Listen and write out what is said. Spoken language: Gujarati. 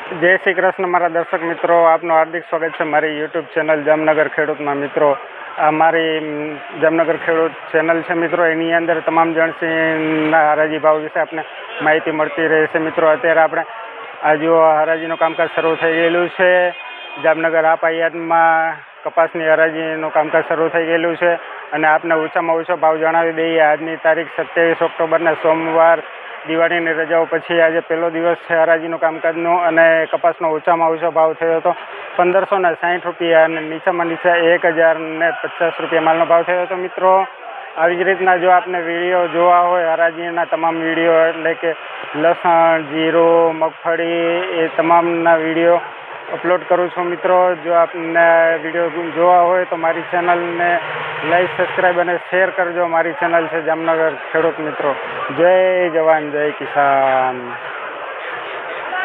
જય શ્રી કૃષ્ણ મારા દર્શક મિત્રો, આપનું હાર્દિક સ્વાગત છે મારી યુટ્યુબ ચેનલ જામનગર ખેડૂતમાં. મિત્રો, આ મારી જામનગર ખેડૂત ચેનલ છે મિત્રો. એની અંદર તમામ જણસીના હરાજી ભાવ વિશે આપણે માહિતી મળતી રહેશે મિત્રો. અત્યારે આપણે આજુ હરાજીનું કામકાજ શરૂ થઈ ગયેલું છે. જામનગર આ પાયામાં કપાસની હરાજીનું કામકાજ શરૂ થઈ ગયેલું છે અને આપને ઓછામાં ઓછો ભાવ જણાવી દઈએ. આજની તારીખ 27 ઓક્ટોબરના સોમવાર, દિવાળીની રજાઓ પછી આજે પહેલો દિવસ છે હરાજીનું કામકાજનો. અને કપાસનો ઓછામાં ઓછો ભાવ થયો હતો 1560 રૂપિયા અને નીચામાં નીચા 1050 રૂપિયા માલનો ભાવ થયો હતો મિત્રો. આવી જ રીતના જો આપને વિડીયો જોવા હોય હરાજીના તમામ વિડીયો, એટલે કે લસણ, જીરું, મગફળી, એ તમામના વિડીયો અપલોડ કરું છું મિત્રો. જો આપને વિડીયો જોવા હોય તો મારી ચેનલને લાઈક, સબસ્ક્રાઈબ અને શેર કરજો. મારી ચેનલ છે જામનગર ખેડૂત મિત્રો. જય જવાન, જય કિસાન.